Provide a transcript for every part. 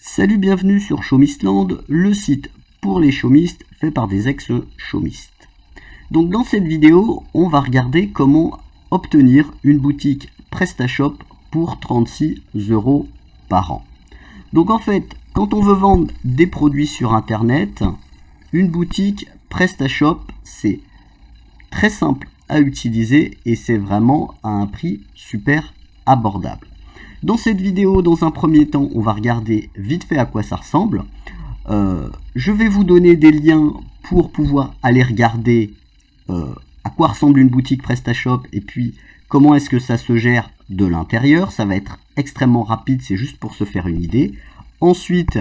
Salut, bienvenue sur Chomistland, le site pour les chomistes fait par des ex-chomistes. Donc dans cette vidéo, on va regarder comment obtenir une boutique PrestaShop pour 36 € par an. Donc en fait, quand on veut vendre des produits sur internet, une boutique PrestaShop, c'est très simple à utiliser et c'est vraiment à un prix super abordable. Dans cette vidéo, dans un premier temps, on va regarder vite fait à quoi ça ressemble. Je vais vous donner des liens pour pouvoir aller regarder à quoi ressemble une boutique PrestaShop et puis comment est-ce que ça se gère de l'intérieur. Ça va être extrêmement rapide, c'est juste pour se faire une idée. Ensuite,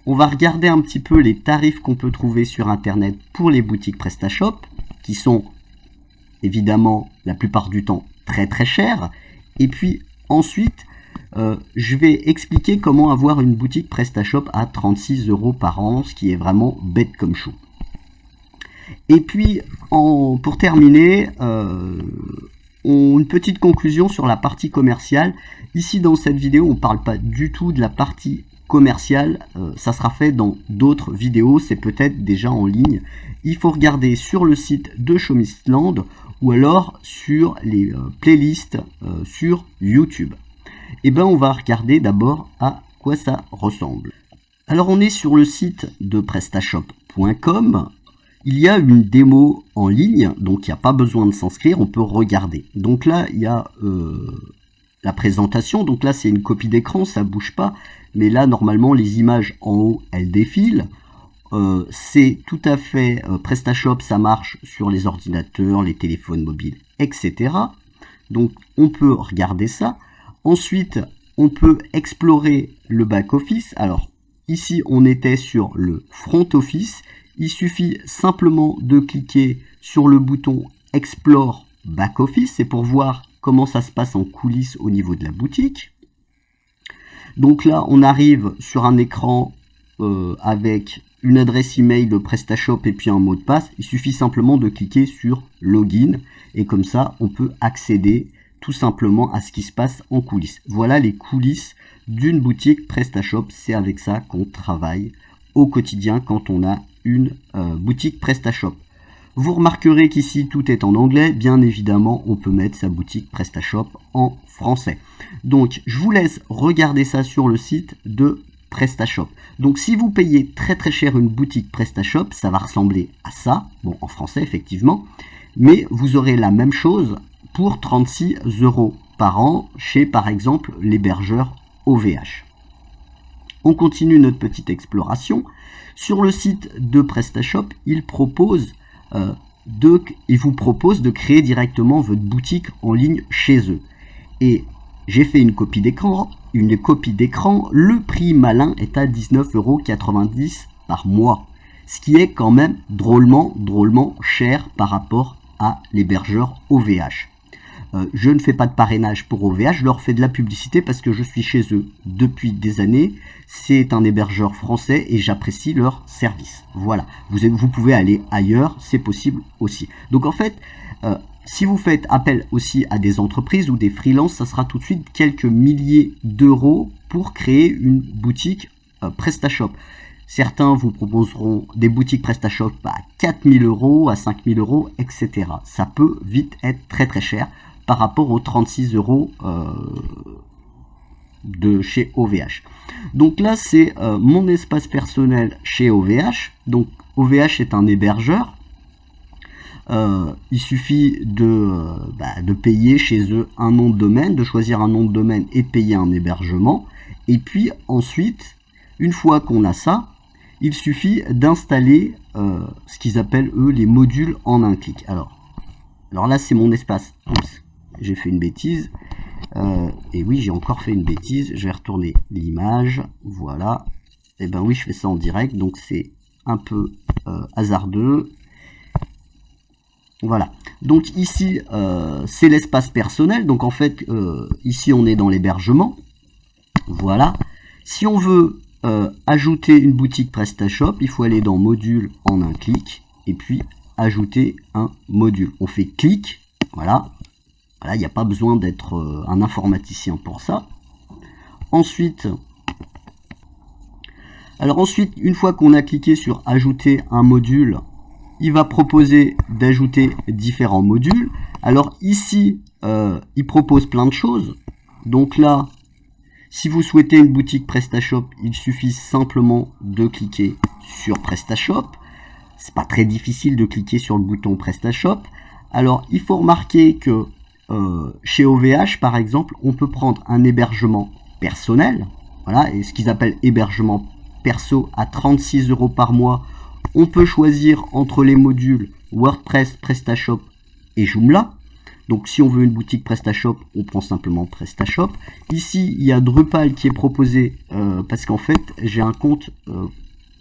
on va regarder un petit peu les tarifs qu'on peut trouver sur internet pour les boutiques PrestaShop, qui sont évidemment la plupart du temps très très chers. Et puis ensuite, je vais expliquer comment avoir une boutique PrestaShop à 36 € par an, ce qui est vraiment bête comme chou. Et puis, pour terminer, une petite conclusion sur la partie commerciale. Ici, dans cette vidéo, on ne parle pas du tout de la partie commerciale. Ça sera fait dans d'autres vidéos, c'est peut-être déjà en ligne. Il faut regarder sur le site de Chomistland ou alors sur les playlists sur YouTube. Et ben on va regarder d'abord à quoi ça ressemble. Alors on est sur le site de prestashop.com. Il y a une démo en ligne, donc il n'y a pas besoin de s'inscrire, on peut regarder. Donc là il y a la présentation, donc là c'est une copie d'écran, ça bouge pas, mais là normalement les images en haut elles défilent. C'est tout à fait PrestaShop, ça marche sur les ordinateurs, les téléphones mobiles, etc. Donc on peut regarder ça. Ensuite, on peut explorer le back-office. Alors, ici, on était sur le front-office. Il suffit simplement de cliquer sur le bouton Explore Back-office. C'est pour voir comment ça se passe en coulisses au niveau de la boutique. Donc là, on arrive sur un écran avec une adresse email de PrestaShop et puis un mot de passe. Il suffit simplement de cliquer sur Login. Et comme ça, on peut accéder tout simplement à ce qui se passe en coulisses. Voilà les coulisses d'une boutique PrestaShop. C'est avec ça qu'on travaille au quotidien quand on a une boutique PrestaShop. Vous remarquerez qu'ici tout est en anglais. Bien évidemment, on peut mettre sa boutique PrestaShop en français. Donc, je vous laisse regarder ça sur le site de PrestaShop. Donc, si vous payez très très cher une boutique PrestaShop, ça va ressembler à ça. Bon, en français, effectivement. Mais vous aurez la même chose pour 36 € par an chez par exemple l'hébergeur OVH. On continue notre petite exploration. Sur le site de PrestaShop, il vous propose de créer directement votre boutique en ligne chez eux. Et j'ai fait une copie d'écran. Le prix malin est à 19,90 € par mois. Ce qui est quand même drôlement cher par rapport à l'hébergeur OVH. Je ne fais pas de parrainage pour OVH, je leur fais de la publicité parce que je suis chez eux depuis des années. C'est un hébergeur français et j'apprécie leur service. Voilà, vous pouvez aller ailleurs, c'est possible aussi. Donc en fait, si vous faites appel aussi à des entreprises ou des freelances, ça sera tout de suite quelques milliers d'euros pour créer une boutique PrestaShop. Certains vous proposeront des boutiques PrestaShop à 4 000 €, à 5 000 €, etc. Ça peut vite être très très cher par rapport aux 36 € de chez OVH. Donc là, c'est mon espace personnel chez OVH. Donc OVH est un hébergeur. Il suffit de payer chez eux un nom de domaine, de choisir un nom de domaine et de payer un hébergement. Et puis ensuite, une fois qu'on a ça, il suffit d'installer ce qu'ils appellent eux les modules en un clic. Alors là, c'est mon espace. Oups, j'ai fait une bêtise. Et oui, j'ai encore fait une bêtise. Je vais retourner l'image. Voilà. Et ben oui, je fais ça en direct, donc c'est un peu hasardeux. Voilà. Donc ici, c'est l'espace personnel. Donc en fait, ici, on est dans l'hébergement. Voilà. Si on veut ajouter une boutique PrestaShop, il faut aller dans module en un clic et puis ajouter un module. On fait clic, voilà. Voilà, il n'y a pas besoin d'être un informaticien pour ça. Ensuite, Alors ensuite, une fois qu'on a cliqué sur ajouter un module, il va proposer d'ajouter différents modules. Alors ici, il propose plein de choses. Donc là, si vous souhaitez une boutique PrestaShop, il suffit simplement de cliquer sur PrestaShop. C'est pas très difficile de cliquer sur le bouton PrestaShop. Alors, il faut remarquer que chez OVH, par exemple, on peut prendre un hébergement personnel. Voilà, et ce qu'ils appellent hébergement perso à 36 € par mois. On peut choisir entre les modules WordPress, PrestaShop et Joomla. Donc si on veut une boutique PrestaShop, on prend simplement PrestaShop. Ici, il y a Drupal qui est proposé parce qu'en fait, j'ai un compte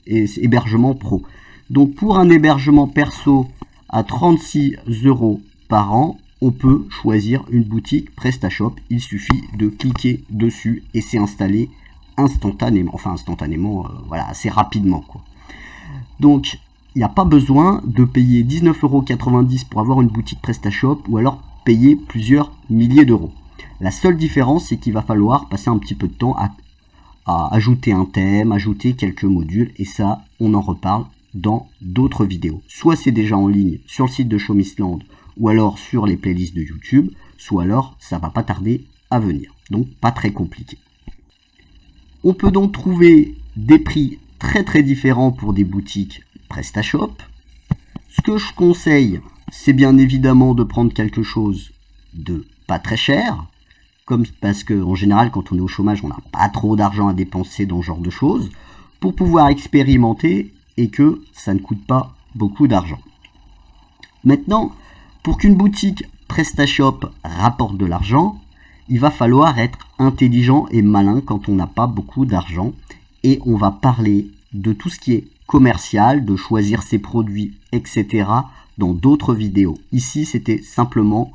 hébergement pro. Donc pour un hébergement perso à 36 € par an, on peut choisir une boutique PrestaShop. Il suffit de cliquer dessus et c'est installé instantanément. Enfin instantanément, voilà, assez rapidement, quoi. Donc il n'y a pas besoin de payer 19,90 € pour avoir une boutique PrestaShop ou alors payer plusieurs milliers d'euros. La seule différence, c'est qu'il va falloir passer un petit peu de temps à ajouter un thème, ajouter quelques modules, et ça, on en reparle dans d'autres vidéos. Soit c'est déjà en ligne sur le site de Showmisland, ou alors sur les playlists de YouTube, soit alors ça va pas tarder à venir. Donc pas très compliqué. On peut donc trouver des prix très différents pour des boutiques PrestaShop. Ce que je conseille, c'est bien évidemment de prendre quelque chose de pas très cher, parce que en général quand on est au chômage, on n'a pas trop d'argent à dépenser dans ce genre de choses, pour pouvoir expérimenter et que ça ne coûte pas beaucoup d'argent. Maintenant, pour qu'une boutique PrestaShop rapporte de l'argent, il va falloir être intelligent et malin quand on n'a pas beaucoup d'argent, et on va parler de tout ce qui est commercial, de choisir ses produits, etc. dans d'autres vidéos. Ici, c'était simplement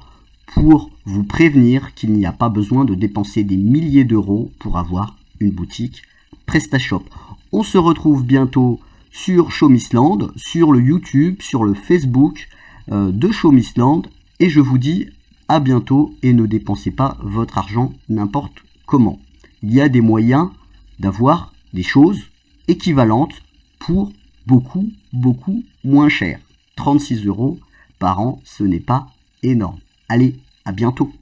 pour vous prévenir qu'il n'y a pas besoin de dépenser des milliers d'euros pour avoir une boutique PrestaShop. On se retrouve bientôt sur Showmisland, sur le YouTube, sur le Facebook de Showmisland, et je vous dis à bientôt et ne dépensez pas votre argent n'importe comment. Il y a des moyens d'avoir des choses équivalentes pour beaucoup moins cher. 36 € par an, ce n'est pas énorme. Allez, à bientôt.